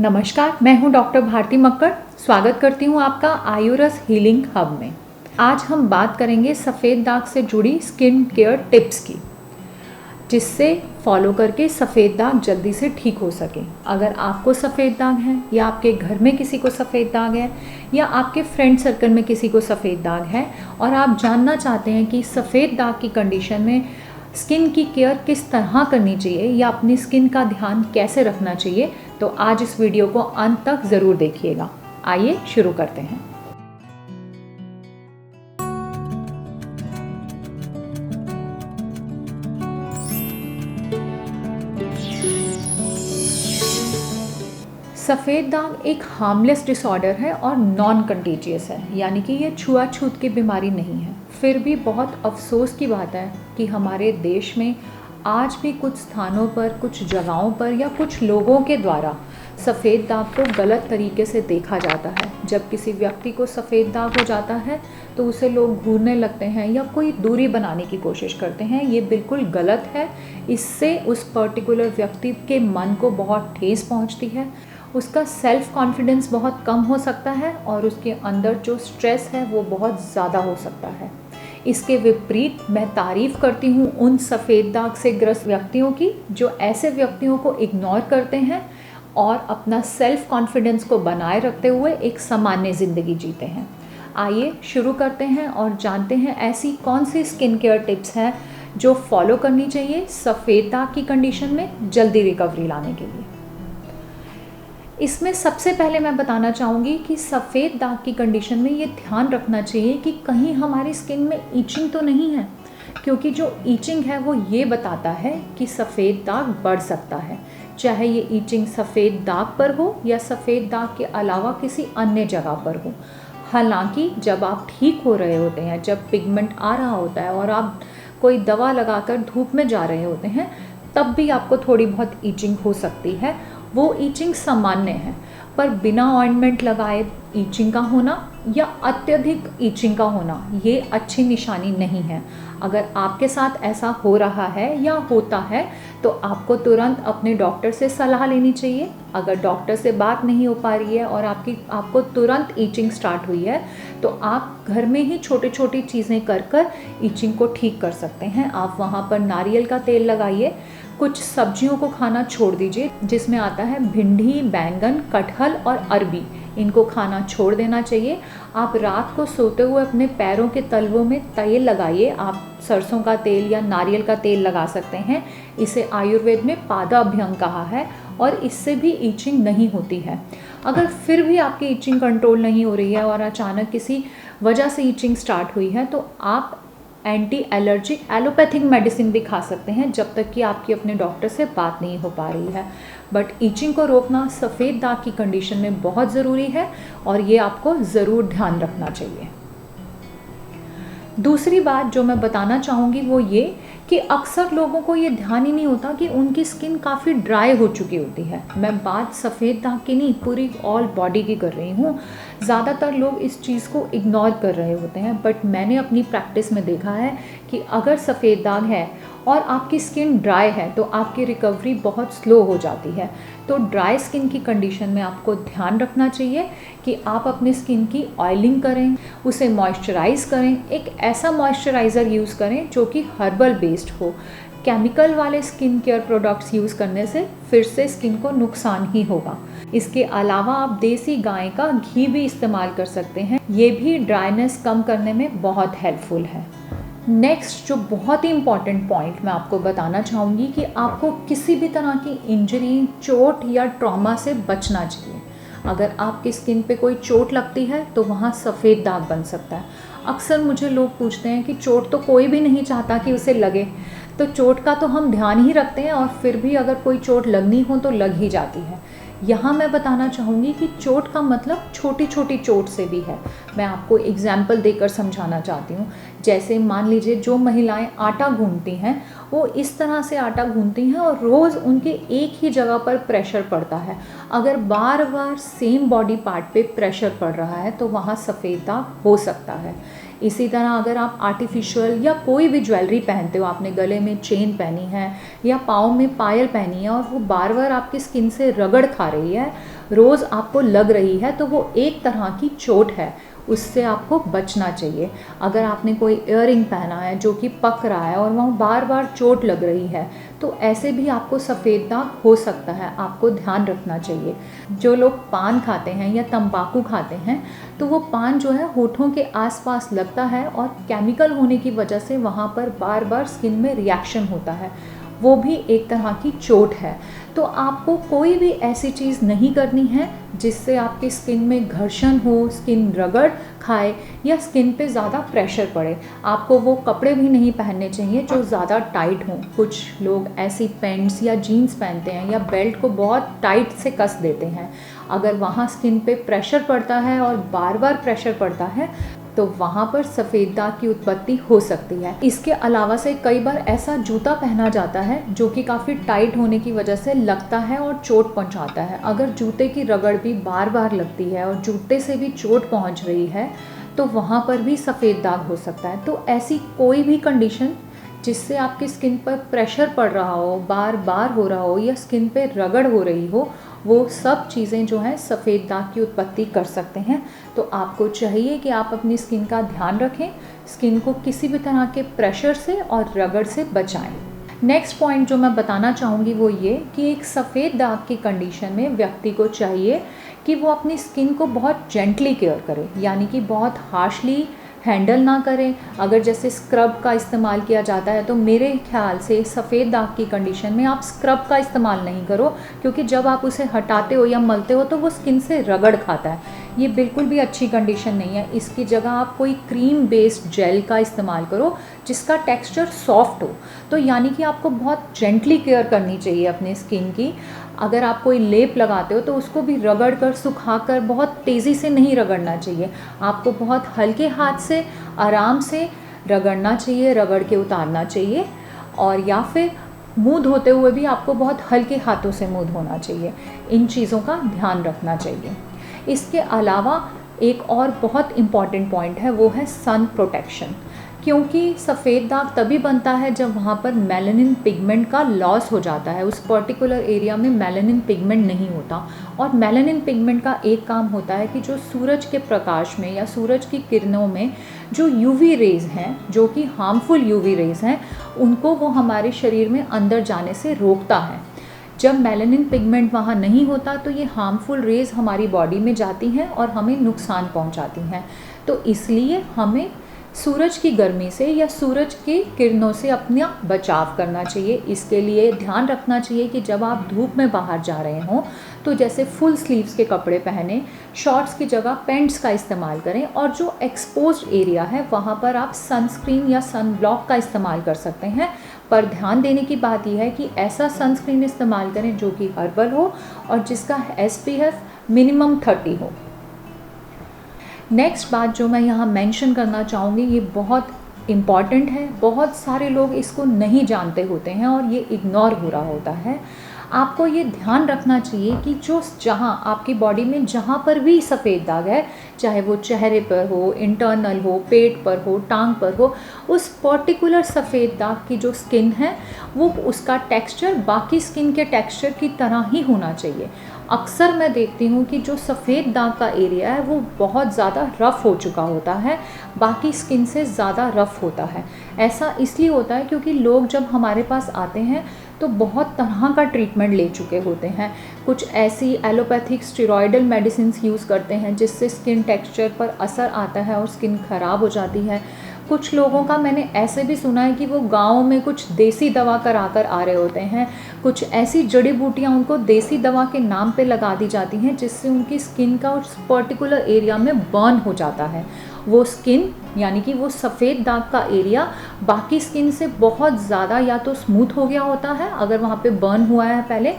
नमस्कार, मैं हूं डॉक्टर भारती मक्कड़। स्वागत करती हूं आपका आयुरस हीलिंग हब में। आज हम बात करेंगे सफ़ेद दाग से जुड़ी स्किन केयर टिप्स की, जिससे फॉलो करके सफ़ेद दाग जल्दी से ठीक हो सके। अगर आपको सफ़ेद दाग है या आपके घर में किसी को सफ़ेद दाग है या आपके फ्रेंड सर्कल में किसी को सफ़ेद दाग है और आप जानना चाहते हैं कि सफ़ेद दाग की कंडीशन में स्किन की केयर किस तरह करनी चाहिए या अपनी स्किन का ध्यान कैसे रखना चाहिए, तो आज इस वीडियो को अंत तक ज़रूर देखिएगा। आइए शुरू करते हैं। सफ़ेद दाग एक हार्मलेस डिसऑर्डर है और नॉन कंटेजियस है, यानी कि ये छुआछूत की बीमारी नहीं है। फिर भी बहुत अफसोस की बात है कि हमारे देश में आज भी कुछ स्थानों पर, कुछ जगहों पर या कुछ लोगों के द्वारा सफ़ेद दाग को गलत तरीके से देखा जाता है। जब किसी व्यक्ति को सफ़ेद दाग हो जाता है तो उसे लोग घूरने लगते हैं या कोई दूरी बनाने की कोशिश करते हैं। ये बिल्कुल गलत है। इससे उस पर्टिकुलर व्यक्ति के मन को बहुत ठेस पहुंचती है, उसका सेल्फ कॉन्फिडेंस बहुत कम हो सकता है और उसके अंदर जो स्ट्रेस है वो बहुत ज़्यादा हो सकता है। इसके विपरीत मैं तारीफ़ करती हूँ उन सफ़ेद दाग से ग्रस्त व्यक्तियों की जो ऐसे व्यक्तियों को इग्नोर करते हैं और अपना सेल्फ कॉन्फिडेंस को बनाए रखते हुए एक सामान्य ज़िंदगी जीते हैं। आइए शुरू करते हैं और जानते हैं ऐसी कौन सी स्किन केयर टिप्स हैं जो फॉलो करनी चाहिए सफ़ेद दाग की कंडीशन में जल्दी रिकवरी लाने के लिए। इसमें सबसे पहले मैं बताना चाहूँगी कि सफ़ेद दाग की कंडीशन में ये ध्यान रखना चाहिए कि कहीं हमारी स्किन में ईचिंग तो नहीं है, क्योंकि जो ईचिंग है वो ये बताता है कि सफ़ेद दाग बढ़ सकता है, चाहे ये ईचिंग सफ़ेद दाग पर हो या सफ़ेद दाग के अलावा किसी अन्य जगह पर हो। हालांकि जब आप ठीक हो रहे होते हैं, जब पिगमेंट आ रहा होता है और आप कोई दवा लगाकर धूप में जा रहे होते हैं, तब भी आपको थोड़ी बहुत ईचिंग हो सकती है। वो ईचिंग सामान्य है, पर बिना ऑइंटमेंट लगाए ईचिंग का होना या अत्यधिक ईचिंग का होना ये अच्छी निशानी नहीं है। अगर आपके साथ ऐसा हो रहा है या होता है तो आपको तुरंत अपने डॉक्टर से सलाह लेनी चाहिए। अगर डॉक्टर से बात नहीं हो पा रही है और आपको तुरंत ईचिंग स्टार्ट हुई है तो आप घर में ही छोटी छोटी चीज़ें कर ईचिंग को ठीक कर सकते हैं। आप वहाँ पर नारियल का तेल लगाइए, कुछ सब्जियों को खाना छोड़ दीजिए जिसमें आता है भिंडी, बैंगन, कटहल और अरबी, इनको खाना छोड़ देना चाहिए। आप रात को सोते हुए अपने पैरों के तलवों में तेल लगाइए। आप सरसों का तेल या नारियल का तेल लगा सकते हैं। इसे आयुर्वेद में पादाभ्यंग कहा है और इससे भी ईचिंग नहीं होती है। अगर फिर भी आपकी ईचिंग कंट्रोल नहीं हो रही है और अचानक किसी वजह से ईचिंग स्टार्ट हुई है तो आप एंटी एलर्जिक एलोपैथिक मेडिसिन भी खा सकते हैं जब तक कि आपकी अपने डॉक्टर से बात नहीं हो पा रही है। बट ईचिंग को रोकना सफ़ेद दाग की कंडीशन में बहुत ज़रूरी है और ये आपको ज़रूर ध्यान रखना चाहिए। दूसरी बात जो मैं बताना चाहूँगी वो ये कि अक्सर लोगों को ये ध्यान ही नहीं होता कि उनकी स्किन काफ़ी ड्राई हो चुकी होती है। मैं बात सफ़ेद दाग की नहीं, पूरी ऑल बॉडी की कर रही हूँ। ज़्यादातर लोग इस चीज़ को इग्नोर कर रहे होते हैं, बट मैंने अपनी प्रैक्टिस में देखा है कि अगर सफ़ेद दाग है और आपकी स्किन ड्राई है तो आपकी रिकवरी बहुत स्लो हो जाती है। तो ड्राई स्किन की कंडीशन में आपको ध्यान रखना चाहिए कि आप अपनी स्किन की ऑयलिंग करें, उसे मॉइस्चराइज़ करें। एक ऐसा मॉइस्चराइज़र यूज़ करें जो कि हर्बल बेस्ड हो। केमिकल वाले स्किन केयर प्रोडक्ट्स यूज़ करने से फिर से स्किन को नुकसान ही होगा। इसके अलावा आप देसी गाय का घी भी इस्तेमाल कर सकते हैं, ये भी ड्राइनेस कम करने में बहुत हेल्पफुल है। नेक्स्ट जो बहुत ही इम्पॉर्टेंट पॉइंट मैं आपको बताना चाहूँगी कि आपको किसी भी तरह की इंजरी, चोट या ट्रॉमा से बचना चाहिए। अगर आपकी स्किन पे कोई चोट लगती है तो वहाँ सफ़ेद दाग बन सकता है। अक्सर मुझे लोग पूछते हैं कि चोट तो कोई भी नहीं चाहता कि उसे लगे, तो चोट का तो हम ध्यान ही रखते हैं और फिर भी अगर कोई चोट लगनी हो तो लग ही जाती है। यहाँ मैं बताना चाहूँगी कि चोट का मतलब छोटी छोटी चोट से भी है। मैं आपको एग्जाम्पल देकर समझाना चाहती हूँ। जैसे मान लीजिए जो महिलाएं आटा गूंथती हैं वो इस तरह से आटा गूंथती हैं और रोज़ उनके एक ही जगह पर प्रेशर पड़ता है। अगर बार बार सेम बॉडी पार्ट पे प्रेशर पड़ रहा है तो वहाँ सफ़ेद दाग हो सकता है। इसी तरह अगर आप आर्टिफिशियल या कोई भी ज्वेलरी पहनते हो, आपने गले में चेन पहनी है या पाँव में पायल पहनी है और वो बार बार आपकी स्किन से रगड़ खा रही है, रोज़ आपको लग रही है, तो वो एक तरह की चोट है, उससे आपको बचना चाहिए। अगर आपने कोई इयररिंग पहना है जो कि पक रहा है और वहाँ बार बार चोट लग रही है, तो ऐसे भी आपको सफ़ेद दाग हो सकता है, आपको ध्यान रखना चाहिए। जो लोग पान खाते हैं या तंबाकू खाते हैं, तो वो पान जो है होठों के आसपास लगता है और केमिकल होने की वजह से वहाँ पर बार बार स्किन में रिएक्शन होता है, वो भी एक तरह की चोट है। तो आपको कोई भी ऐसी चीज़ नहीं करनी है जिससे आपकी स्किन में घर्षण हो, स्किन रगड़ खाए या स्किन पे ज़्यादा प्रेशर पड़े। आपको वो कपड़े भी नहीं पहनने चाहिए जो ज़्यादा टाइट हों। कुछ लोग ऐसी पैंट्स या जीन्स पहनते हैं या बेल्ट को बहुत टाइट से कस देते हैं। अगर वहाँ स्किन पे प्रेशर पड़ता है और बार बार प्रेशर पड़ता है, तो वहाँ पर सफ़ेद दाग की उत्पत्ति हो सकती है। इसके अलावा से कई बार ऐसा जूता पहना जाता है जो कि काफ़ी टाइट होने की वजह से लगता है और चोट पहुँचाता है। अगर जूते की रगड़ भी बार बार लगती है और जूते से भी चोट पहुँच रही है, तो वहाँ पर भी सफ़ेद दाग हो सकता है। तो ऐसी कोई भी कंडीशन जिससे आपकी स्किन पर प्रेशर पड़ रहा हो, बार बार हो रहा हो या स्किन पे रगड़ हो रही हो, वो सब चीज़ें जो हैं सफ़ेद दाग की उत्पत्ति कर सकते हैं। तो आपको चाहिए कि आप अपनी स्किन का ध्यान रखें, स्किन को किसी भी तरह के प्रेशर से और रगड़ से बचाएं। नेक्स्ट पॉइंट जो मैं बताना चाहूँगी वो ये कि एक सफ़ेद दाग की कंडीशन में व्यक्ति को चाहिए कि वो अपनी स्किन को बहुत जेंटली केयर करे, यानी कि बहुत हार्शली हैंडल ना करें। अगर जैसे स्क्रब का इस्तेमाल किया जाता है, तो मेरे ख्याल से सफ़ेद दाग की कंडीशन में आप स्क्रब का इस्तेमाल नहीं करो, क्योंकि जब आप उसे हटाते हो या मलते हो तो वो स्किन से रगड़ खाता है। ये बिल्कुल भी अच्छी कंडीशन नहीं है। इसकी जगह आप कोई क्रीम बेस्ड जेल का इस्तेमाल करो जिसका टेक्सचर सॉफ्ट हो। तो यानी कि आपको बहुत जेंटली केयर करनी चाहिए अपने स्किन की। अगर आप कोई लेप लगाते हो तो उसको भी रगड़ कर, सुखा कर, बहुत तेज़ी से नहीं रगड़ना चाहिए। आपको बहुत हल्के हाथ से आराम से रगड़ना चाहिए, रगड़ के उतारना चाहिए। और या फिर मुँह धोते हुए भी आपको बहुत हल्के हाथों से मुँह धोना चाहिए। इन चीज़ों का ध्यान रखना चाहिए। इसके अलावा एक और बहुत इम्पॉर्टेंट पॉइंट है, वो है सन प्रोटेक्शन। क्योंकि सफ़ेद दाग तभी बनता है जब वहाँ पर मेलानिन पिगमेंट का लॉस हो जाता है। उस पर्टिकुलर एरिया में मेलानिन पिगमेंट नहीं होता। और मेलानिन पिगमेंट का एक काम होता है कि जो सूरज के प्रकाश में या सूरज की किरणों में जो यूवी रेज़ हैं, जो कि हार्मफुल यूवी रेज़ हैं, उनको वो हमारे शरीर में अंदर जाने से रोकता है। जब मेलानिन पिगमेंट वहाँ नहीं होता तो ये हार्मफुल रेज़ हमारी बॉडी में जाती हैं और हमें नुकसान पहुँचाती हैं। तो इसलिए हमें सूरज की गर्मी से या सूरज की किरणों से अपना बचाव करना चाहिए। इसके लिए ध्यान रखना चाहिए कि जब आप धूप में बाहर जा रहे हों तो जैसे फुल स्लीव्स के कपड़े पहने, शॉर्ट्स की जगह पैंट्स का इस्तेमाल करें, और जो एक्सपोज्ड एरिया है वहाँ पर आप सनस्क्रीन या सन ब्लॉक का इस्तेमाल कर सकते हैं। पर ध्यान देने की बात यह है कि ऐसा सनस्क्रीन इस्तेमाल करें जो कि हर्बल हो और जिसका SPF मिनिमम 30 हो। नेक्स्ट बात जो मैं यहाँ मेंशन करना चाहूँगी, ये बहुत इम्पॉर्टेंट है। बहुत सारे लोग इसको नहीं जानते होते हैं और ये इग्नोर हो रहा होता है। आपको ये ध्यान रखना चाहिए कि जो जहाँ आपकी बॉडी में जहाँ पर भी सफ़ेद दाग है, चाहे वो चेहरे पर हो, इंटरनल हो, पेट पर हो, टांग पर हो, उस पर्टिकुलर सफ़ेद दाग की जो स्किन है वो उसका टेक्सचर बाकी स्किन के टेक्सचर की तरह ही होना चाहिए। अक्सर मैं देखती हूँ कि जो सफ़ेद दाग का एरिया है वो बहुत ज़्यादा रफ़ हो चुका होता है, बाकी स्किन से ज़्यादा रफ़ होता है। ऐसा इसलिए होता है क्योंकि लोग जब हमारे पास आते हैं तो बहुत तरह का ट्रीटमेंट ले चुके होते हैं। कुछ ऐसी एलोपैथिक स्टेरॉयडल मेडिसिन्स यूज़ करते हैं जिससे स्किन टेक्सचर पर असर आता है और स्किन ख़राब हो जाती है। कुछ लोगों का मैंने ऐसे भी सुना है कि वो गाँव में कुछ देसी दवा करा कर आ रहे होते हैं। कुछ ऐसी जड़ी बूटियाँ उनको देसी दवा के नाम पे लगा दी जाती हैं जिससे उनकी स्किन का उस पर्टिकुलर एरिया में बर्न हो जाता है। वो स्किन यानी कि वो सफ़ेद दाग का एरिया बाकी स्किन से बहुत ज़्यादा या तो स्मूथ हो गया होता है अगर वहाँ पे बर्न हुआ है पहले,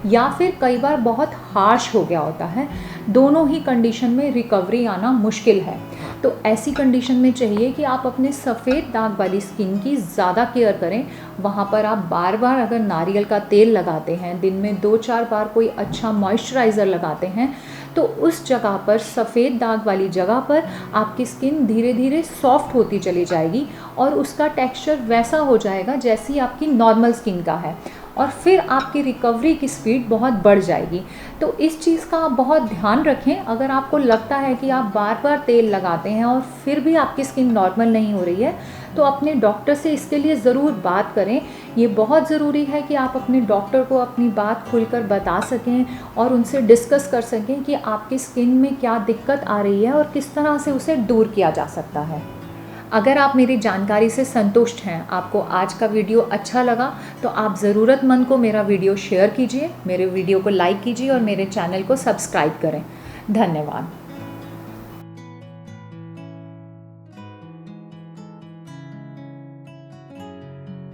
या फिर कई बार बहुत हार्श हो गया होता है। दोनों ही कंडीशन में रिकवरी आना मुश्किल है। तो ऐसी कंडीशन में चाहिए कि आप अपने सफ़ेद दाग वाली स्किन की ज़्यादा केयर करें। वहाँ पर आप बार बार अगर नारियल का तेल लगाते हैं, दिन में 2-4 बार कोई अच्छा मॉइस्चराइज़र लगाते हैं, तो उस जगह पर, सफ़ेद दाग वाली जगह पर आपकी स्किन धीरे धीरे सॉफ्ट होती चली जाएगी और उसका टेक्सचर वैसा हो जाएगा जैसी आपकी नॉर्मल स्किन का है, और फिर आपकी रिकवरी की स्पीड बहुत बढ़ जाएगी। तो इस चीज़ का आप बहुत ध्यान रखें। अगर आपको लगता है कि आप बार बार तेल लगाते हैं और फिर भी आपकी स्किन नॉर्मल नहीं हो रही है, तो अपने डॉक्टर से इसके लिए ज़रूर बात करें। ये बहुत ज़रूरी है कि आप अपने डॉक्टर को अपनी बात खुलकर बता सकें और उनसे डिस्कस कर सकें कि आपकी स्किन में क्या दिक्कत आ रही है और किस तरह से उसे दूर किया जा सकता है। अगर आप मेरी जानकारी से संतुष्ट हैं, आपको आज का वीडियो अच्छा लगा, तो आप ज़रूरतमंद को मेरा वीडियो शेयर कीजिए, मेरे वीडियो को लाइक कीजिए और मेरे चैनल को सब्सक्राइब करें। धन्यवाद।